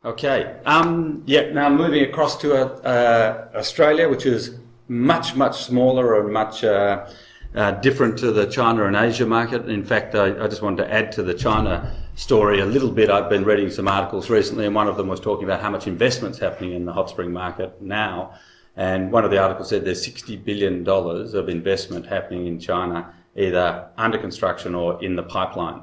Okay. Now moving across to Australia, which is much smaller and much different to the China and Asia market. In fact, I just wanted to add to the China story a little bit. I've been reading some articles recently, and one of them was talking about how much investment's happening in the hot spring market now. And one of the articles said there's $60 billion of investment happening in China, either under construction or in the pipeline.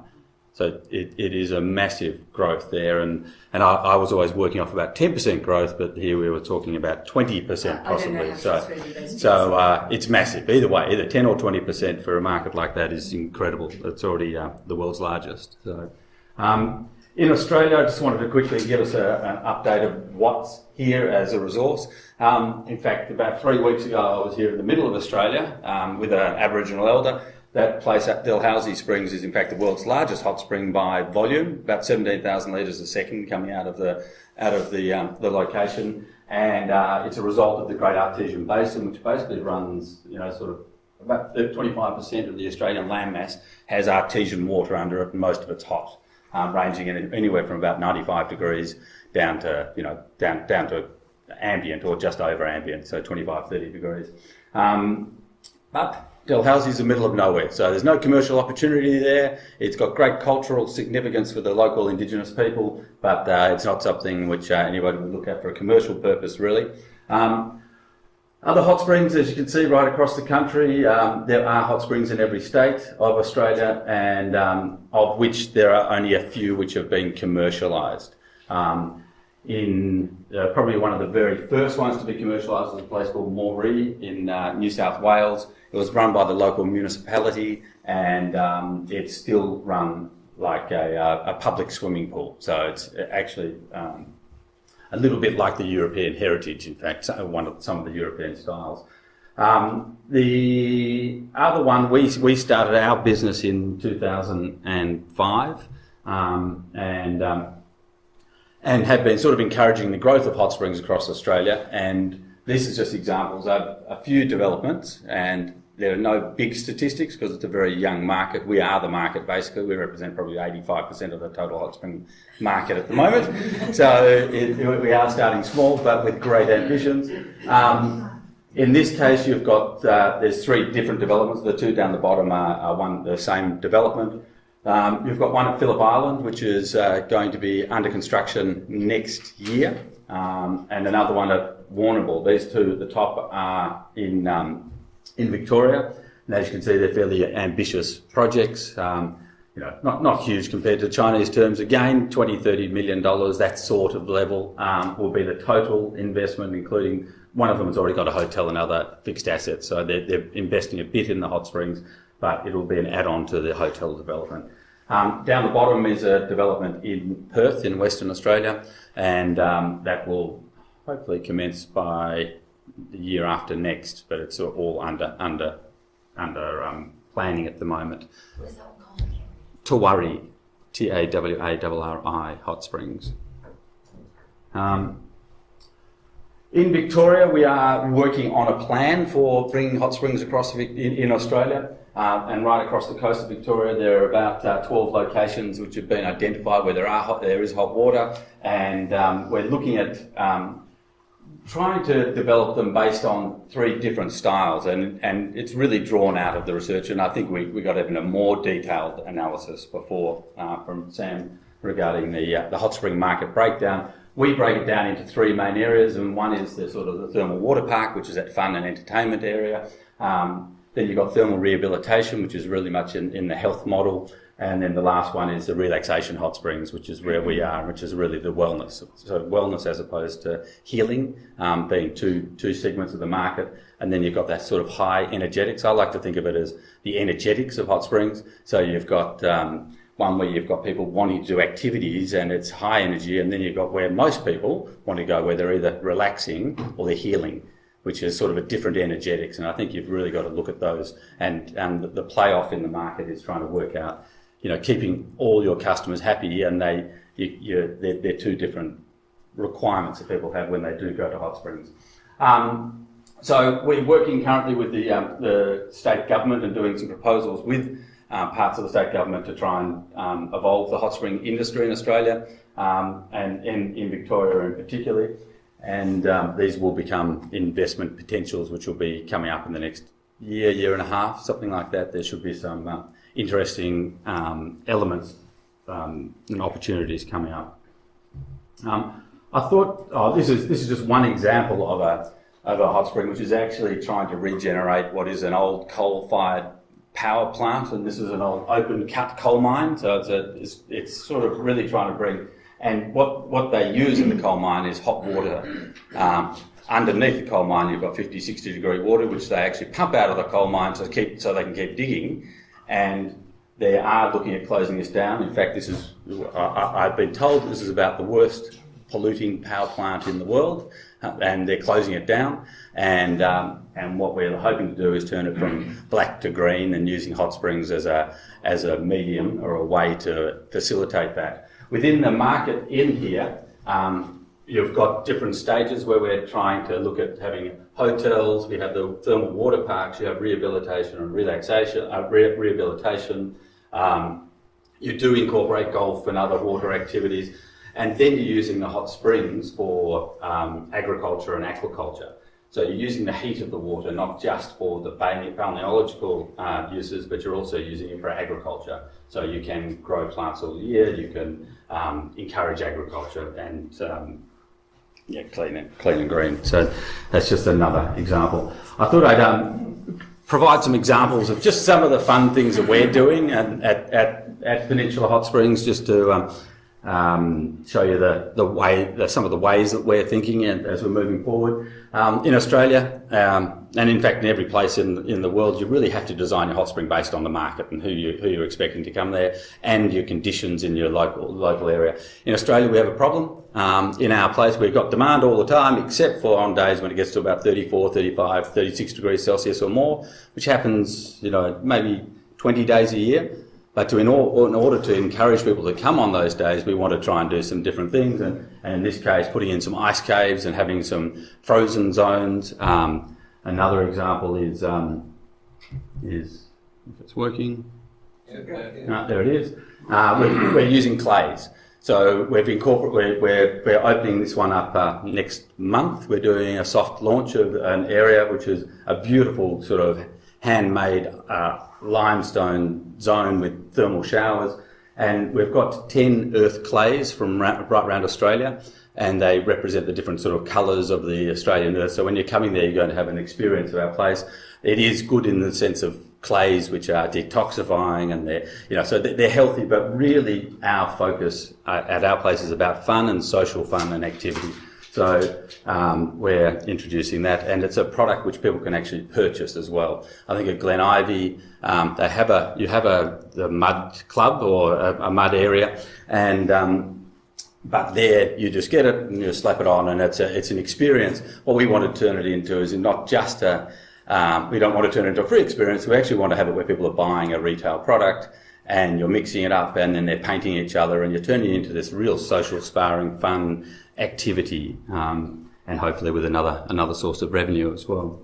So it is a massive growth there, and I was always working off about 10% growth, but here we were talking about 20% possibly. So it's massive. Either way, either 10 or 20% for a market like that is incredible. It's already the world's largest. So in Australia, I just wanted to quickly give us an update of what's here as a resource. In fact, about 3 weeks ago, I was here in the middle of Australia with an Aboriginal elder. That place at Dalhousie Springs is in fact the world's largest hot spring by volume, about 17,000 litres a second coming out of the location, and it's a result of the Great Artesian Basin, which basically runs, sort of about 25% of the Australian landmass has artesian water under it, and most of it's hot, ranging anywhere from about 95 degrees down to down to ambient or just over ambient, so 25-30 degrees. But Dalhousie's the middle of nowhere, so there's no commercial opportunity there. It's got great cultural significance for the local Indigenous people, but it's not something which anybody would look at for a commercial purpose, really. Other hot springs, as you can see right across the country, there are hot springs in every state of Australia, and of which there are only a few which have been commercialised. Probably one of the very first ones to be commercialised was a place called Moree in New South Wales. It was run by the local municipality, and it's still run like a public swimming pool. So it's actually a little bit like the European heritage, in fact, some of the European styles. The other one, we started our business in 2005, and have been sort of encouraging the growth of hot springs across Australia. And this is just examples of a few developments, and there are no big statistics because it's a very young market. We are the market, basically. We represent probably 85% of the total hot spring market at the moment. So we are starting small, but with great ambitions. In this case, you've got, there's 3 different developments. The 2 down the bottom are the same development. You've got one at Phillip Island, which is going to be under construction next year, and another one at Warrnambool. These 2 at the top are in Victoria, and as you can see, they're fairly ambitious projects. Not huge compared to Chinese terms. Again, $20-30 million, that sort of level will be the total investment, including one of them has already got a hotel and other fixed assets, so they're investing a bit in the hot springs, but it will be an add-on to the hotel development. Down the bottom is a development in Perth in Western Australia, and that will hopefully commence by the year after next, but it's all under planning at the moment. Where's that one called? Tawari, Tawari hot springs. In Victoria, we are working on a plan for bringing hot springs across in Australia, and right across the coast of Victoria there are about 12 locations which have been identified where there is hot water, and we're looking at trying to develop them based on 3 different styles, and it's really drawn out of the research, and I think we got even a more detailed analysis before from Sam regarding the hot spring market breakdown. We break it down into 3 main areas, and one is the sort of the thermal water park, which is that fun and entertainment area. Then you've got thermal rehabilitation, which is really much in the health model. And then the last one is the relaxation hot springs, which is where we are, which is really the wellness. So wellness as opposed to healing, being two segments of the market. And then you've got that sort of high energetics. I like to think of it as the energetics of hot springs. So you've got one where you've got people wanting to do activities and it's high energy, and then you've got where most people want to go, where they're either relaxing or they're healing, which is sort of a different energetics. And I think you've really got to look at those, and the play-off in the market is trying to work out, keeping all your customers happy, and they're 2 different requirements that people have when they do go to hot springs. So we're working currently with the state government and doing some proposals with parts of the state government to try and evolve the hot spring industry in Australia, and in Victoria in particular. And these will become investment potentials which will be coming up in the next year and a half, something like that. There should be some interesting elements and opportunities coming up. I thought, this is just one example of a hot spring which is actually trying to regenerate what is an old coal-fired power plant, and this is an old open cut coal mine. So it's sort of really trying to bring, and what they use in the coal mine is hot water. Underneath the coal mine, you've got 50, 60 degree water, which they actually pump out of the coal mine so they can keep digging. And they are looking at closing this down. In fact, I've been told this is about the worst polluting power plant in the world, and they're closing it down. And what we're hoping to do is turn it from black to green, and using hot springs as a medium or a way to facilitate that. Within the market in here, you've got different stages where we're trying to look at having hotels. We have the thermal water parks. You have rehabilitation and relaxation. Rehabilitation. You do incorporate golf and other water activities, and then you're using the hot springs for agriculture and aquaculture. So you're using the heat of the water not just for the balneological uses, but you're also using it for agriculture. So you can grow plants all year. You can encourage agriculture and clean and green. So that's just another example. I thought I'd provide some examples of just some of the fun things that we're doing at Peninsula Hot Springs, just to show you some of the ways that we're thinking as we're moving forward. In Australia, and in fact in every place in the world, you really have to design your hot spring based on the market and who you're expecting to come there, and your conditions in your local area. In Australia, we have a problem. In our place, we've got demand all the time, except for on days when it gets to about 34, 35, 36 degrees Celsius or more, which happens, maybe 20 days a year. But in order to encourage people to come on those days, we want to try and do some different things. And in this case, putting in some ice caves and having some frozen zones. Another example is if it's working. There it is. We're using clays. So we're opening this one up next month. We're doing a soft launch of an area which is a beautiful sort of handmade limestone zone with thermal showers, and we've got 10 earth clays from right around Australia, and they represent the different sort of colours of the Australian earth. So when you're coming there, you're going to have an experience of our place. It is good in the sense of clays which are detoxifying, and they're healthy, but really our focus at our place is about fun and social fun and activity. So we're introducing that, and it's a product which people can actually purchase as well. I think at Glen Ivy, you have the mud club or a mud area, and but there you just get it and you slap it on, and it's an experience. What we want to turn it into is not just we don't want to turn it into a free experience. We actually want to have it where people are buying a retail product, and you're mixing it up, and then they're painting each other, and you're turning it into this real social, sparring, fun activity, and hopefully with another source of revenue as well.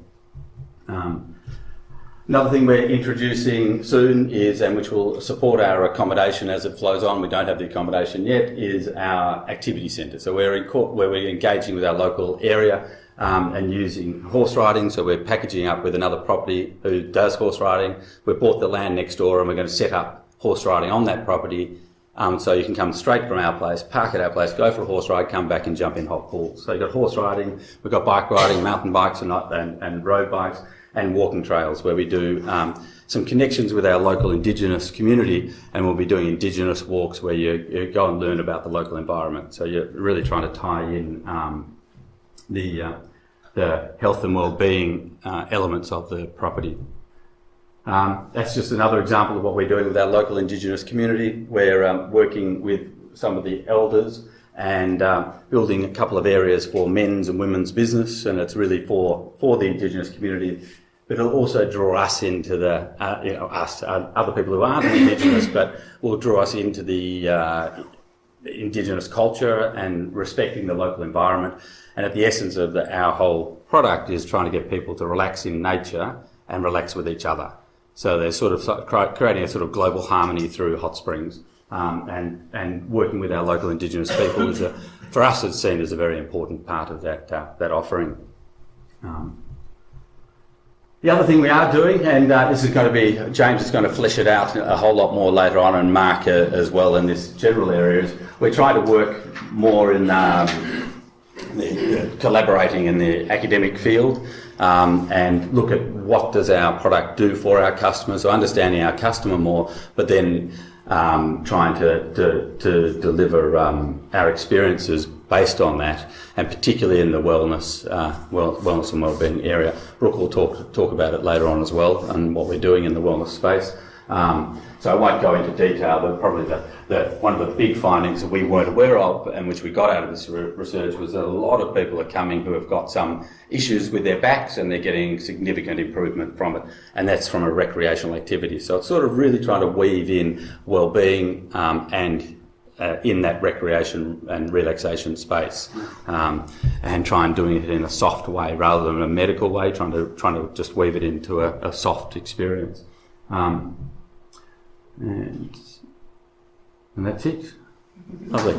Another thing we're introducing soon is, and which will support our accommodation as it flows on, we don't have the accommodation yet, is our activity centre. So where we're engaging with our local area and using horse riding. So we're packaging up with another property who does horse riding. We've bought the land next door, and we're going to set up horse riding on that property. So you can come straight from our place, park at our place, go for a horse ride, come back and jump in hot pools. So you've got horse riding, we've got bike riding, mountain bikes and road bikes, and walking trails where we do some connections with our local Indigenous community, and we'll be doing Indigenous walks where you go and learn about the local environment. So you're really trying to tie in the health and well-being elements of the property. That's just another example of what we're doing with our local Indigenous community. We're working with some of the elders and building a couple of areas for men's and women's business, and it's really for the Indigenous community. But it'll also draw us into the, other people who aren't Indigenous, but will draw us into the Indigenous culture and respecting the local environment. And at the essence of our whole product is trying to get people to relax in nature and relax with each other. So they're sort of creating a sort of global harmony through hot springs, and working with our local Indigenous people is for us it's seen as a very important part of that offering. The other thing we are doing, and this is going to be, James is going to flesh it out a whole lot more later on, and Mark as well in this general area, is we're trying to work more in collaborating in the academic field, and look at what does our product do for our customers, so understanding our customer more, but then trying to deliver our experiences based on that, and particularly in the wellness and wellbeing area. Brooke will talk about it later on as well, and what we're doing in the wellness space. So I won't go into detail, but probably one of the big findings that we weren't aware of, and which we got out of this research, was that a lot of people are coming who have got some issues with their backs, and they're getting significant improvement from it, and that's from a recreational activity. So it's sort of really trying to weave in wellbeing and in that recreation and relaxation space, and try and doing it in a soft way rather than a medical way, trying to just weave it into a soft experience. And that's it. Lovely.